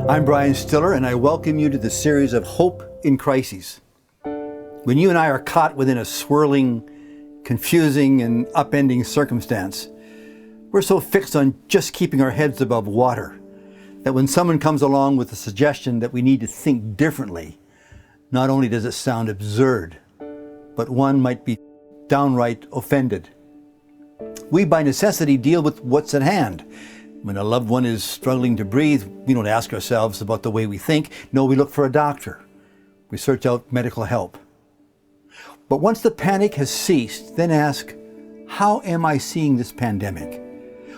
I'm Brian Stiller, and I welcome you to the series of Hope in Crises. When you and I are caught within a swirling, confusing, and upending circumstance, we're so fixed on just keeping our heads above water that when someone comes along with a suggestion that we need to think differently, not only does it sound absurd, but one might be downright offended. We, by necessity, deal with what's at hand. When a loved one is struggling to breathe, we don't ask ourselves about the way we think. No, we look for a doctor. We search out medical help. But once the panic has ceased, then ask, how am I seeing this pandemic?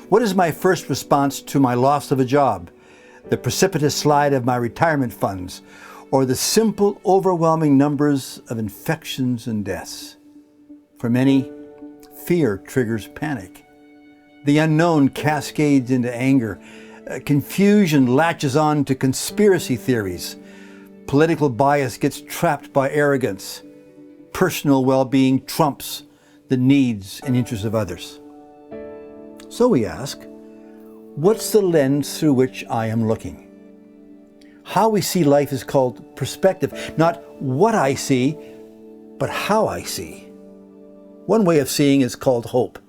What is my first response to my loss of a job, the precipitous slide of my retirement funds, or the simple, overwhelming numbers of infections and deaths? For many, fear triggers panic. The unknown cascades into anger. Confusion latches on to conspiracy theories. Political bias gets trapped by arrogance. Personal well-being trumps the needs and interests of others. So we ask, what's the lens through which I am looking? How we see life is called perspective, not what I see, but how I see. One way of seeing is called hope.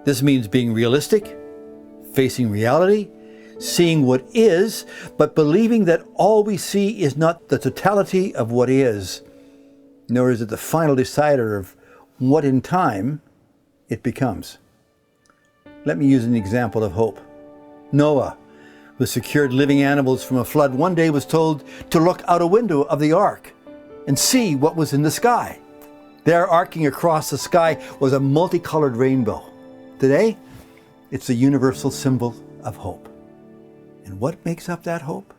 This means being realistic, facing reality, seeing what is, but believing that all we see is not the totality of what is, nor is it the final decider of what in time it becomes. Let me use an example of hope. Noah, who secured living animals from a flood, one day was told to look out a window of the ark and see what was in the sky. There, arcing across the sky, was a multicolored rainbow. Today, it's a universal symbol of hope. And what makes up that hope?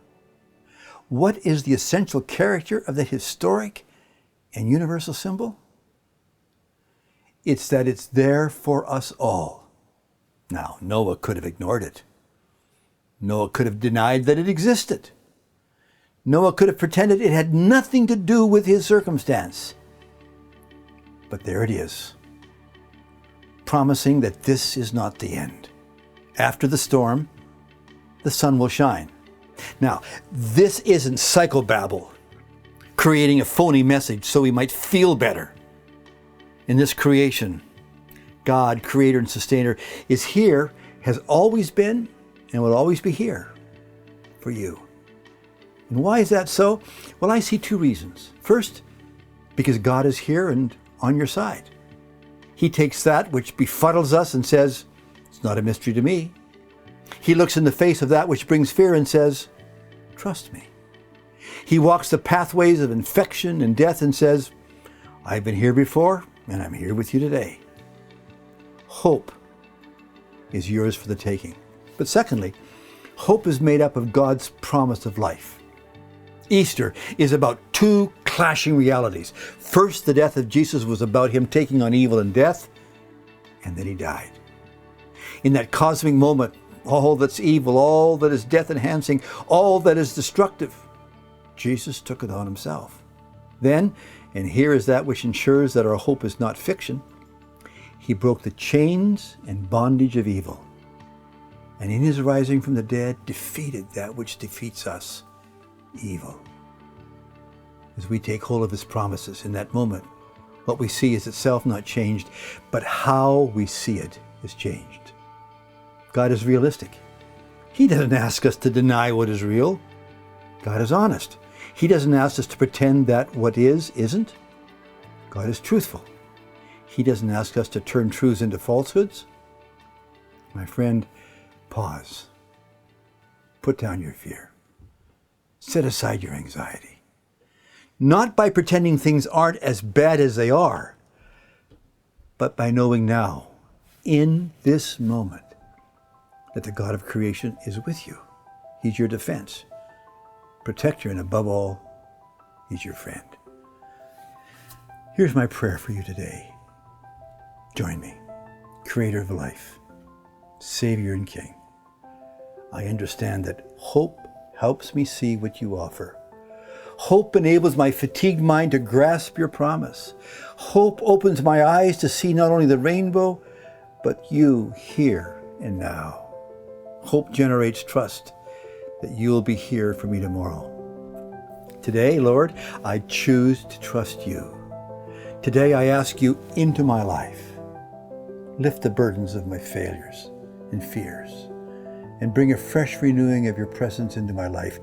What is the essential character of that historic and universal symbol? It's that it's there for us all. Now, Noah could have ignored it. Noah could have denied that it existed. Noah could have pretended it had nothing to do with his circumstance. But there it is, promising that this is not the end. After the storm, the sun will shine. Now, this isn't psychobabble, creating a phony message so we might feel better. In this creation, God, creator and sustainer, is here, has always been, and will always be here for you. And why is that so? Well, I see two reasons. First, because God is here and on your side. He takes that which befuddles us and says, it's not a mystery to me. He looks in the face of that which brings fear and says, trust me. He walks the pathways of infection and death and says, I've been here before and I'm here with you today. Hope is yours for the taking. But secondly, hope is made up of God's promise of life. Easter is about two clashing realities. First, the death of Jesus was about him taking on evil and death, and then he died. In that cosmic moment, all that's evil, all that is death-enhancing, all that is destructive, Jesus took it on himself. Then, and here is that which ensures that our hope is not fiction, he broke the chains and bondage of evil, and in his rising from the dead, defeated that which defeats us, evil. As we take hold of his promises in that moment, what we see is itself not changed, but how we see it is changed. God is realistic. He doesn't ask us to deny what is real. God is honest. He doesn't ask us to pretend that what is isn't. God is truthful. He doesn't ask us to turn truths into falsehoods. My friend, pause. Put down your fear. Set aside your anxiety. Not by pretending things aren't as bad as they are, but by knowing now, in this moment, that the God of creation is with you. He's your defense, protector, and above all, he's your friend. Here's my prayer for you today. Join me, Creator of life, Savior and King. I understand that hope helps me see what you offer. Hope enables my fatigued mind to grasp your promise. Hope opens my eyes to see not only the rainbow, but you here and now. Hope generates trust that you will be here for me tomorrow. Today, Lord, I choose to trust you. Today I ask you into my life. Lift the burdens of my failures and fears, and bring a fresh renewing of your presence into my life.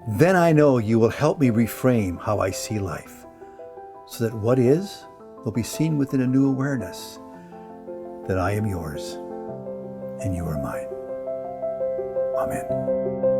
Then I know you will help me reframe how I see life, so that what is will be seen within a new awareness that I am yours and you are mine. Amen.